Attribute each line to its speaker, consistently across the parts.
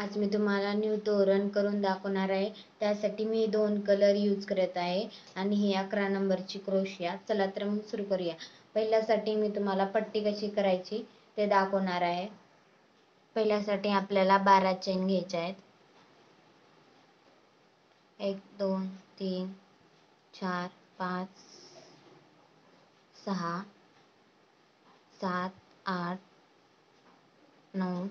Speaker 1: आज मी तुम्हाला न्यू तोरण करून दाखवणार आहे. त्यासाठी मी 2 कलर यूज करत आहे आणि ही 11 नंबरची क्रोशिया. चला तर मग सुरू करूया. पहिल्यासाठी मी तुम्हाला पट्टी कशी करायची ते दाखवणार आहे. पहिल्यासाठी आपल्याला 12 चेन घ्यायच्या आहेत. 1 2 3 4 5 6 7 8 9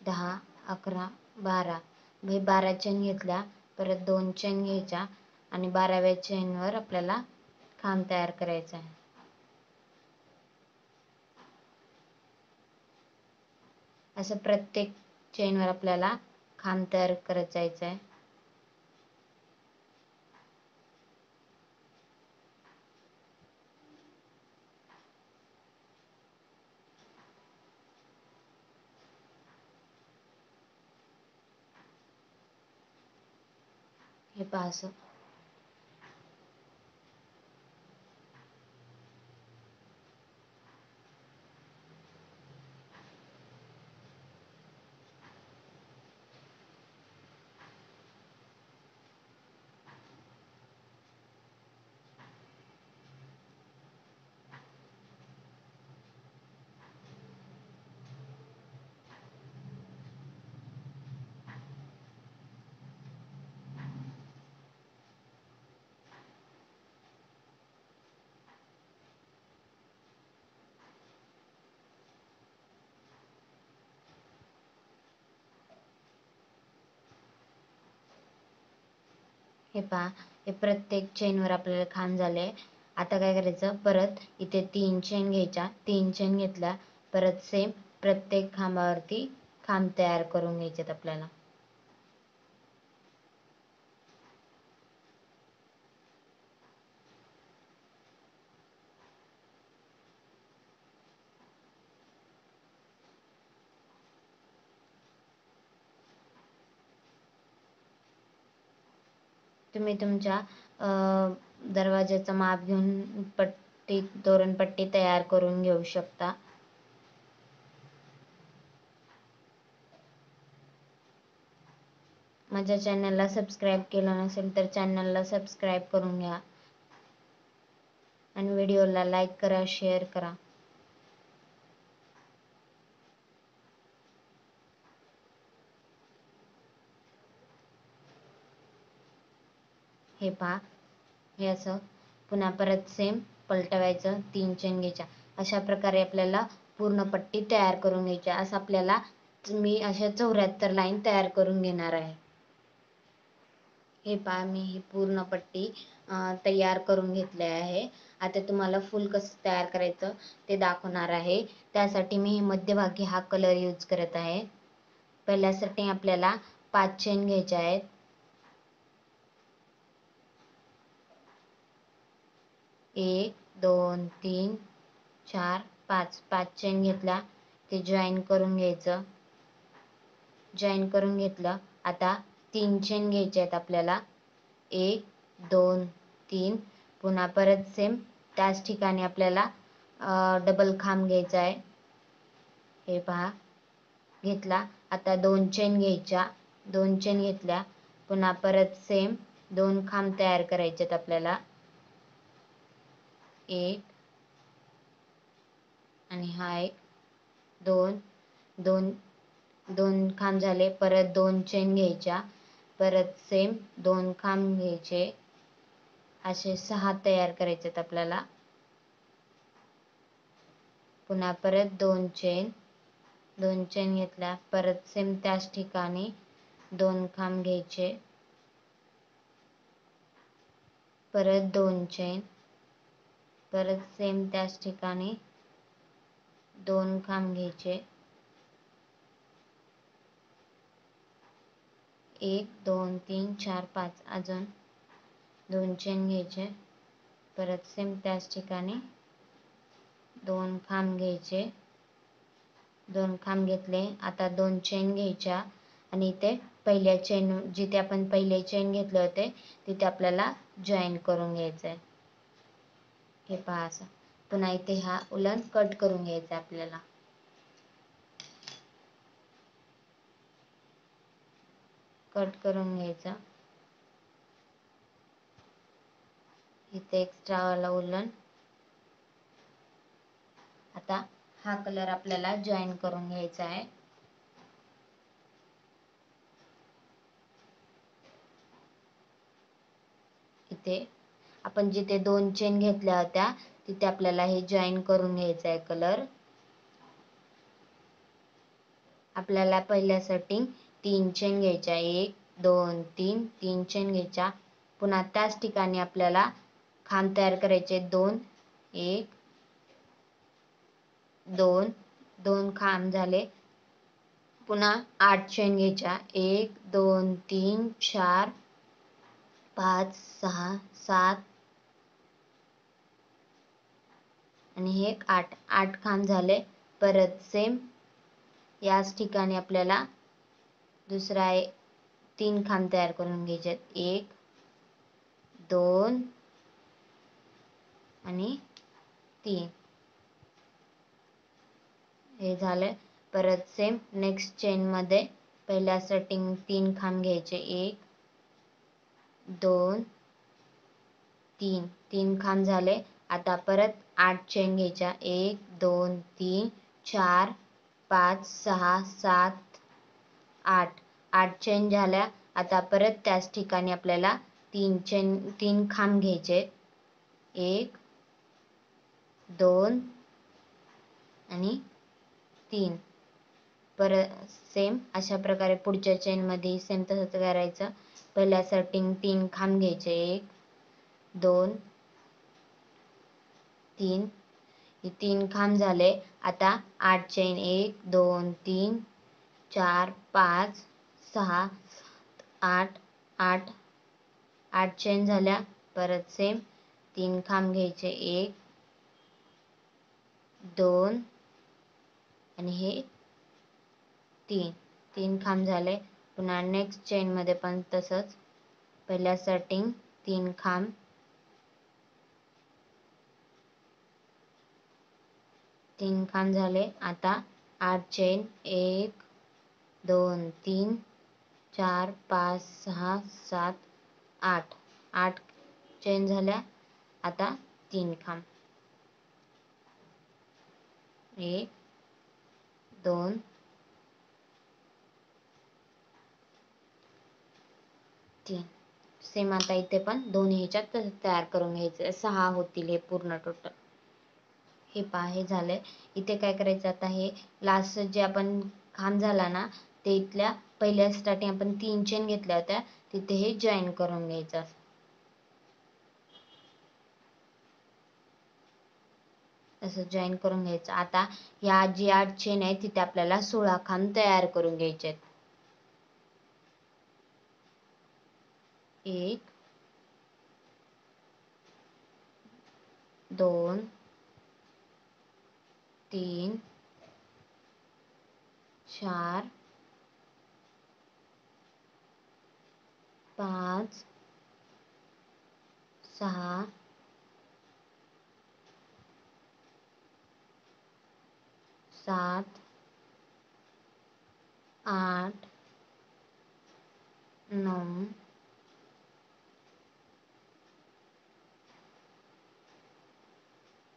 Speaker 1: 10 11 12 हे 12 चेन घेतल्या. परत 2 चेन घ्यायच्या आणि 12व्या चेनवर आपल्याला खांब तयार करायचा आहे. असं प्रत्येक चेनवर आपल्याला खांब तयार करत जायचं आहे. हे पहा असं. हे पहा, हे प्रत्येक चेनवर आपल्याला खांब झाले. आता काय करायचं, परत इथे 3 चेन घ्यायच्या. 3 चेन घेतल्या, परत सेम प्रत्येक खांबावरती खांब तयार करून घ्यायचे आपल्याला. तुम्ही तुमच्या दरवाजाचं माप घेऊन तोरणपट्टी तयार करून घेऊ शकता. माझ्या चॅनलला सबस्क्राईब केलं नसेल तर चॅनलला सबस्क्राईब करून घ्या आणि व्हिडिओला लाईक करा, शेअर करा. हे पहा, हे असं पुन्हा परत सेम पलटवायचं. 3 चेन घ्यायच्या. अशा प्रकारे आपल्याला पूर्ण पट्टी तयार करून घ्यायची. असं आपल्याला मी अशा 74 लाईन तयार करून घेणार आहे. हे पहा, मी ही पूर्ण पट्टी तयार करून घेतली आहे. आता तुम्हाला फुल कसं तयार करायचं ते दाखवणार आहे. त्यासाठी मी मध्यभागी हा कलर यूज करत आहे. पहिल्यासाठी आपल्याला 5 चेन घ्यायच्या आहेत. 1 2 3 4 5 चेन घेतल्या. ते जॉईन करून घ्यायचं. जॉईन करून घेतलं. आता 3 चेन घ्यायचे आहेत आपल्याला. 1 2 3 पुन्हा परत सेम त्याच ठिकाणी आपल्याला डबल खांब घ्यायचा आहे. हे पहा, घेतला. आता 2 चेन घ्यायच्या. 2 चेन घेतल्या. पुन्हा परत सेम 2 खांब तयार करायचे आहेत आपल्याला. 1 आणि हा 1 2 2 खांब झाले. परत 2 चेन घ्यायच्या. परत सेम 2 खांब घ्यायचे. असे 6 तयार करायचे आहेत आपल्याला. पुन्हा परत 2 चेन घेतल्या. परत सेम त्याच ठिकाणी 2 खांब घ्यायचे. परत 2 चेन. परत सेम त्याच ठिकाणी 2 खांब घ्यायचे. 1 2 3 4 5 अजून 2 चेन घ्यायचे. परत सेम त्याच ठिकाणी 2 खांब घ्यायचे. 2 खांब घेतले. आता 2 चेन घ्यायच्या आणि इथे पहिल्या चेन जिथे आपण पहिले चेन घेतले होते तिथे आपल्याला जॉईन करून घ्यायचं आहे. हे पहा असं. पुन्हा इथे हा उलन कट करून घ्यायचा आपल्याला. कट करून घ्यायचा. इथे एक्स्ट्रा वाला उलन. आता हा कलर आपल्याला जॉईन करून घ्यायचा आहे. इथे आपण जिथे 2 चेन घेतल्या होत्या तिथे आपल्याला हे जॉईन करून घ्यायचं आहे कलर. आपल्याला पहिल्यासाठी 3 चेन घ्यायच्या. 1 2 3 3 चेन घ्यायच्या. पुन्हा त्याच ठिकाणी आपल्याला खांब तयार करायचे 2 1 2 2 खांब झाले. पुन्हा 8 चेन घ्यायच्या. 1 2 3 4 5 6 7 आणि हे 8 खांब झाले. परत सेम याच ठिकाणी आपल्याला दुसरा 3 खांब तयार करून घ्यायचे. 1 2 आणि 3 हे झाले. परत सेम नेक्स्ट चेन मध्ये पहिल्या सेटिंग 3 खांब घ्यायचे. 1 2 3 3 खांब झाले. आता परत 8 चेन घ्यायच्या. 1 2 3 4 5 6 7 8 चेन झाल्या. आता परत त्याच ठिकाणी आपल्याला 3 खांब घ्यायचे. 1 2 आणि 3 परत सेम अशा प्रकारे पुढच्या चेन मध्ये सेम तसंच करायचं. पहिल्या सेटिंग 3 खांब घ्यायचे. 1 2 3 हे 3 खांब झाले. आता 8 चेन 1 2 3 4 5 6 7 8 चेन झाल्या. परत सेम 3 खांब घ्यायचे. 1 2 आणि हे 3 खांब झाले. पुन्हा नेक्स्ट चेन मध्ये पण तसंच पहिल्या सेटिंग 3 खांब 3 खांब झाले. आता 8 चेन 1 2 3 4 5 6 7 8 चेन झाल्या. आता 3 खांब 1 2 3 सेम आता इथे पण दोन्ही ह्याच्यात तयार करून घ्यायचे. 6 होतील हे पूर्ण टोटल. हे पहा हे झालंय. इथे काय करायचं आता हे लास्ट जे आपण खांब झाला ना ते इथल्या पहिल्या स्टार्टिंग आपण 3 चेन घेतल्या होत्या तिथे हे जॉईन करून घ्यायचं. असं जॉईन करून घ्यायचं. आता ह्या जी 8 चेन आहे तिथे आपल्याला 16 खांब तयार करून घ्यायचे आहेत. 1 2 3 4 5 6 7 8 9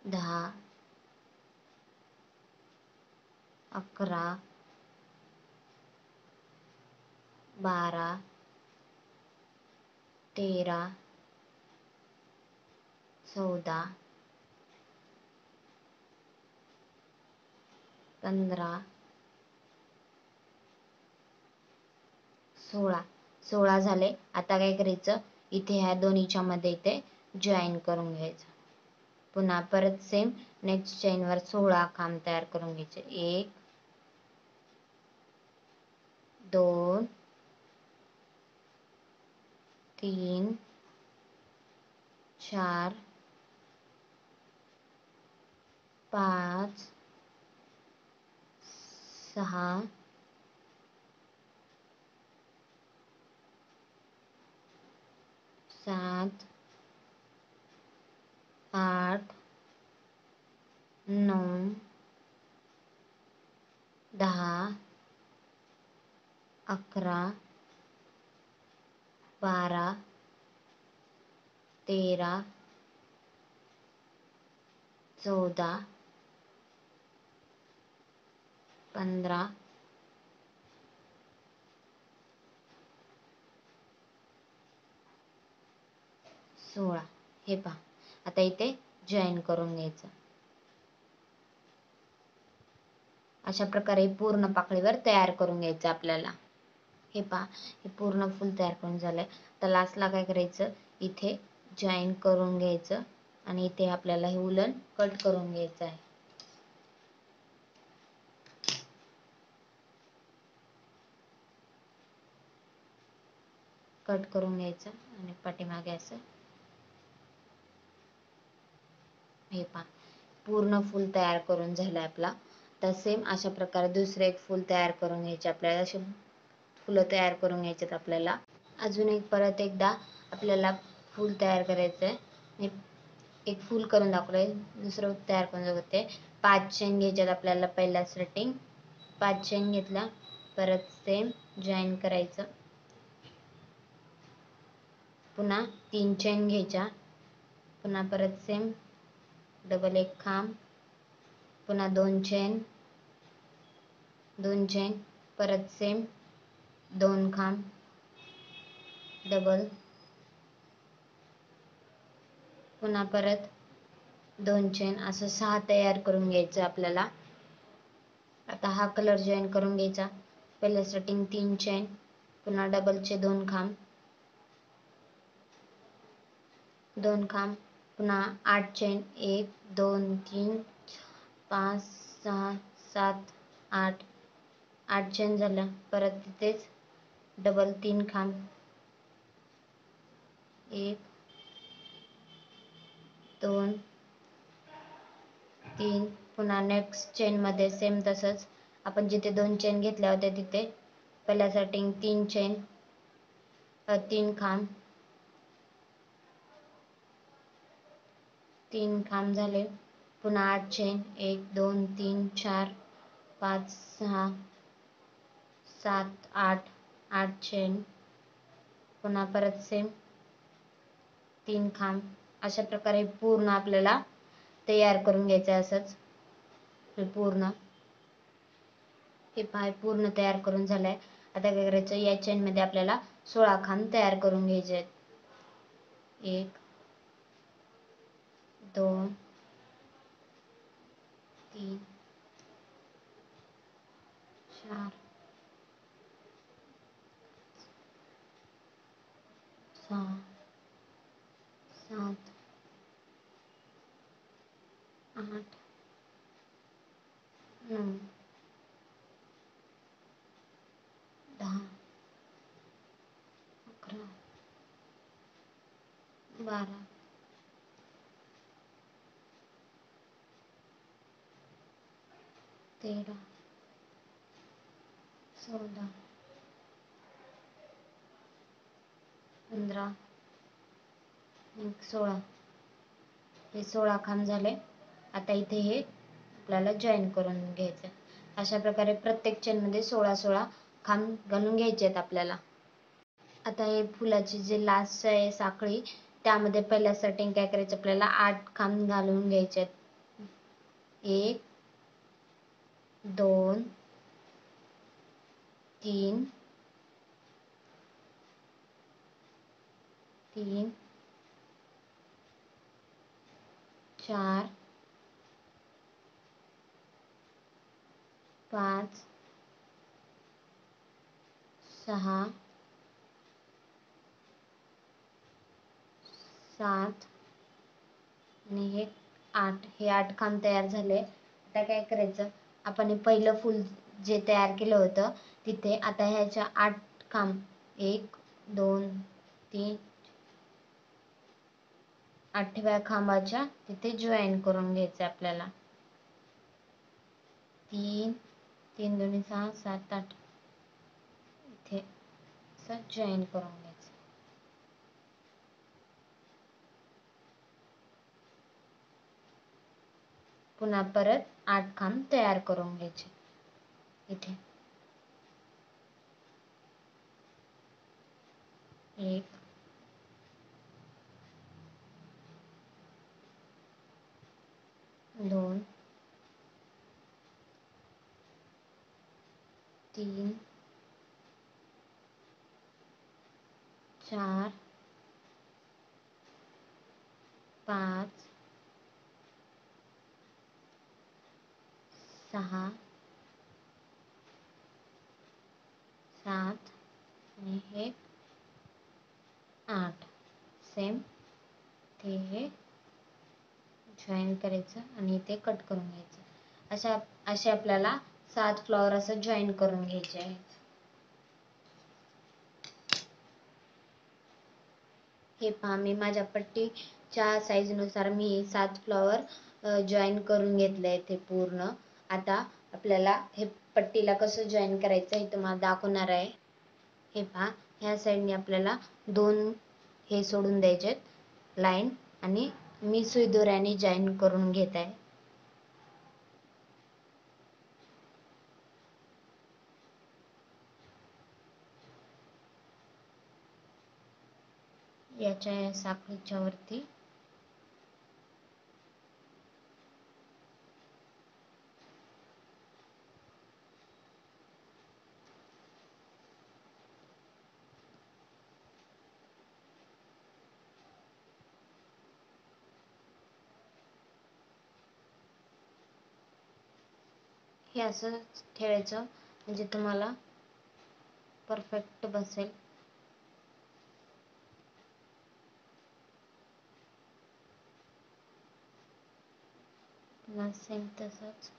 Speaker 1: 10 11 12 13 14 15 16 झाले. आता काय करायचं इथे ह्या दोन्हीच्या मध्ये इथे जॉईन करून घ्यायचं. पुन्हा परत सेम नेक्स्ट चेन वर 16 खांब तयार करून घ्यायचे. 1 2 3 4 5 6 7 8 9 10 11 12 13 14 15 16 हे पहा. आता इथे जॉईन करून घ्यायचं. अशा प्रकारे पूर्ण पाकळीवर तयार करून घ्यायचं आपल्याला. हे पहा, हे पूर्ण फुल तयार करून झालंय. तर लास्टला काय करायचं, इथे जॉईन करून घ्यायचं आणि इथे आपल्याला हे उलन कट करून घ्यायचं आहे. कट करून घ्यायचं आणि पाठीमागे असं. हे पहा, पूर्ण फुल तयार करून झालंय आपला. तर सेम अशा प्रकारे दुसरे एक फुल तयार करून घ्यायचे आपल्याला. असे फुलं तयार करून घ्यायचेत आपल्याला. अजून एक परत एकदा आपल्याला फूल तयार करायचं आहे. एक फूल करून दाखवलंय, दुसरं तयार करून दाखवते. 5 चेन घ्यायच्यात आपल्याला. पहिला स्टार्टिंग 5 चेन घेतला, परत सेम जॉईन करायचं. पुन्हा 3 चेन घ्यायच्या, पुन्हा परत सेम डबल एक खांब, पुन्हा 2 चेन, 2 चेन, परत सेम 2 खांब, डबल, पुन्हा परत 2 चेन, असं 6 तयार करून घ्यायचं आपल्याला. आता हा कलर जॉईन करून घ्यायचा. पहिल्या स्टार्टिंग 3 चेन, पुन्हा डबलचे 2 खांब, 2 खांब, पुन्हा 8 चेन, 1 2 3 5 6 7 8 8 चेन झाल्या. परत तिथेच डबल 3 खांब, 1 2 3, पुन्हा नेक्स्ट चेन मध्ये सेम तसंच आपण जिथे 2 चेन घेतल्या होत्या तिथे पहिल्या स्टार्टिंग 3 चेन, 3 खांब, 3 खांब झाले. पुन्हा 8 चेन, 1 2 3 4 5 6 7 8 8 चेन, पुन्हा परत सेम 3 खांब. अशा प्रकारे पूर्ण आपल्याला तयार करून घ्यायचं आहे. असंच हे पूर्ण, हे पाय पूर्ण तयार करून झालंय. आता काय करायचं, या चेन मध्ये आपल्याला 16 खांब तयार करून घ्यायचे आहेत. 1 2 3 4 6 7 8 9 10 11 12 13 14 15 16, हे 16 खांब झाले. आता इथे हे आपल्याला जॉईन करून घ्यायचं. अशा प्रकारे प्रत्येक चेन मध्ये 16 16 खांब घालून घ्यायचे आहेत आपल्याला. आता हे फुलाची जे लास्ट आहे साखळी, त्यामध्ये पहिल्या स्टार्टिंग काय करायचं, आपल्याला 8 खांब घालून घ्यायचे आहेत. 1 2 3 3 4 5 6 7 आणि हे 8, हे 8 खांब तयार झाले. आता काय करायचं, आपण हे पहिलं फूल जे तयार केलं होतं तिथे आता ह्याच्या 8 खांब 1 2 3 8व्या खांबाच्या तिथे जॉईन करून घ्यायचं आपल्याला. 3 3 2 6 7 8 इथे असं जॉईन करून घ्यायचं. पुन्हा परत 8 खांब तयार करून घ्यायचे इथे. 1 2 3 4 5 6 7 आणि हे 8 सेम ते हे जॉईन करायचं आणि ते कट करून घ्यायचं. असे आपल्याला 7 फ्लॉवर असं जॉईन करून घ्यायचे आहेत. हे पहा, मी माझ्या पट्टीच्या साईजनुसार मी 7 फ्लॉवर जॉईन करून घेतले आहेत हे पूर्ण. आता आपल्याला हे पट्टीला कसं जॉईन करायचं हे तुम्हाला दाखवणार आहे. हे पहा, ह्या साईडने आपल्याला 2 हे सोडून द्यायचे लाईन आणि मी सुई दोऱ्याने जॉईन करून घेत आहे. याच्या साखळीच्या वरती हे असं ठेवायचं म्हणजे तुम्हाला परफेक्ट बसेल. सेम तसंच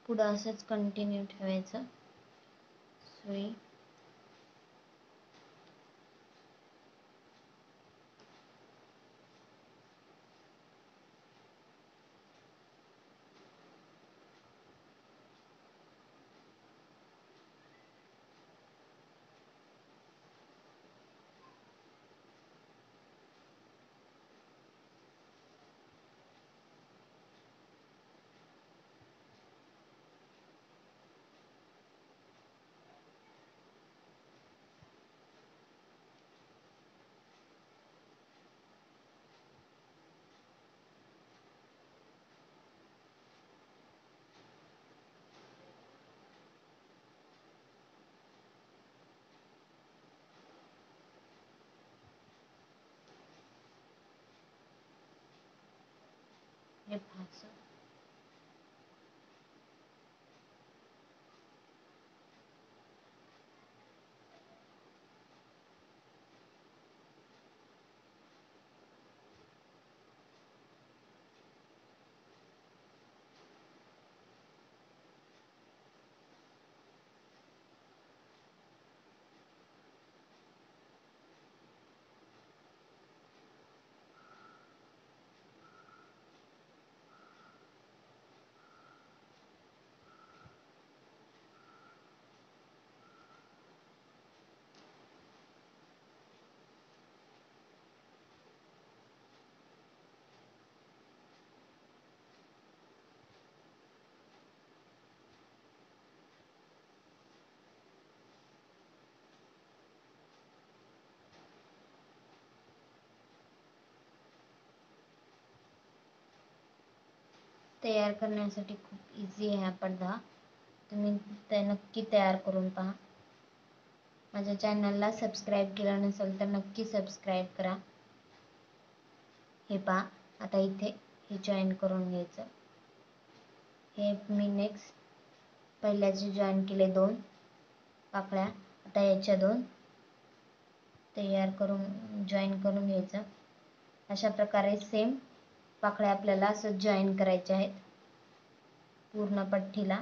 Speaker 1: पुढं असंच कंटिन्यू ठेवायचं. सुई हे फास तयार करण्यासाठी खूप इझी आहे हा पडदा. तुम्ही ते नक्की तयार करून पहा. माझ्या चॅनलला सबस्क्राईब केलं नसेल तर नक्की सबस्क्राईब करा. हे पहा, आता इथे हे जॉईन करून घ्यायचं. हे मी नेक्स्ट पहिल्याचे जॉईन केले 2 पाकळ्या. आता याच्या 2 तयार करून जॉईन करून घ्यायचं. अशा प्रकारे सेम पाकळ्या आपल्याला असं जॉईन करायच्या आहेत पूर्ण पट्टीला.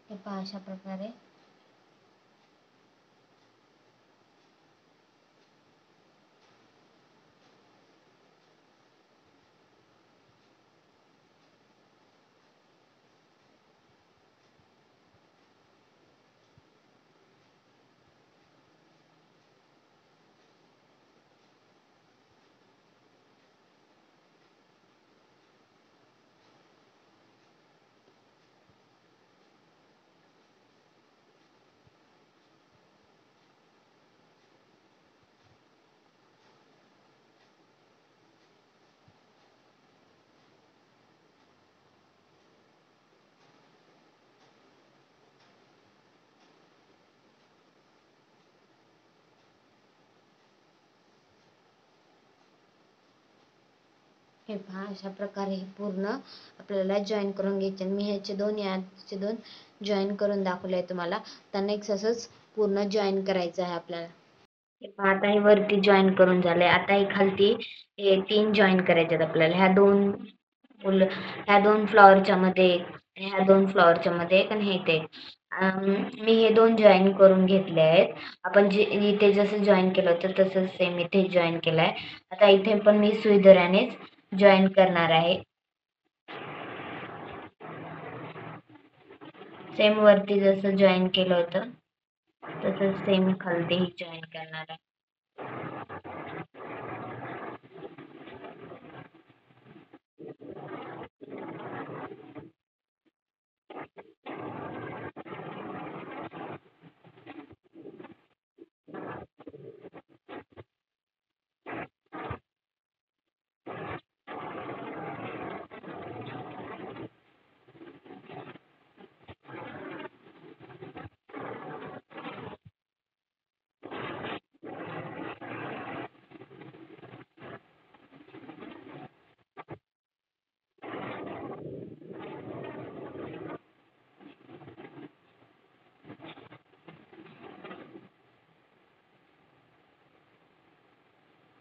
Speaker 1: हे पहा अशा प्रकारे. हे पहा अशा प्रकारे हे पूर्ण आपल्याला जॉईन करून घ्यायचे. मी ह्याचे 2 याचे 2 जॉईन करून दाखवले आहे तुम्हाला. तर नेक्स्ट असंच पूर्ण जॉईन करायचं आहे आपल्याला. हे पहा आता हे वरती जॉईन करून झाले. आता हे खालती हे 3 जॉईन करायचे आहेत आपल्याला. ह्या 2 फ्लॉवरच्या मध्ये एक आणि ह्या 2 फ्लॉवरच्या मध्ये एक आणि हे इथे एक. मी हे 2 जॉईन करून घेतले आहेत. आपण जे इथे जसं जॉईन केलं होतं तसंच सेम इथे जॉईन केलंय. आता इथे पण मी सुई दोऱ्यानेच जॉईन करणार आहे. सेम वरती जसं जॉईन केलं होतं तसंच सेम खालतीही जॉईन करणार आहे.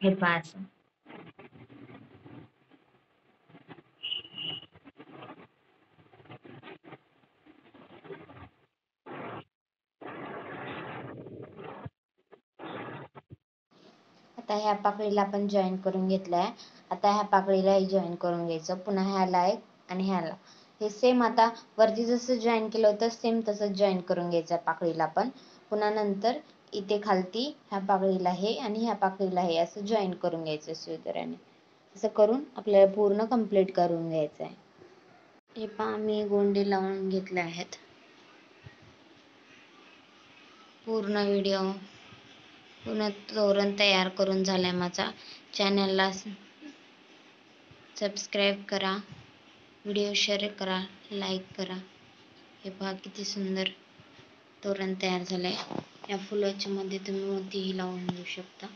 Speaker 1: हे पहा असं. आता ह्या पाकळीला आपण जॉईन करून घेतलंय. आता ह्या पाकळीलाही जॉईन करून घ्यायचं. पुन्हा ह्याला एक आणि ह्याला. हे सेम आता वरती जसं जॉईन केलं होतं सेम तसंच जॉईन करून घ्यायचं पाकळीला पण. पुन्हा नंतर इथे खालती ह्या पाकळीला हे आणि ह्या पाकळीला हे असं जॉईन करून घ्यायचं सुई दोऱ्याने. असं करून आपल्याला पूर्ण कंप्लीट करून घ्यायचं आहे. हे पहा मी गोंडे लावून घेतले आहेत. पूर्ण व्हिडिओ पूर्ण तोरण तयार करून झालाय माझा. चॅनलला सबस्क्राईब करा, व्हिडिओ शेअर करा, लाईक करा. हे पहा किती सुंदर तोरण तयार झालंय. या फुलाच्या मध्ये तुम्ही मोतीही लावून घेऊ शकता.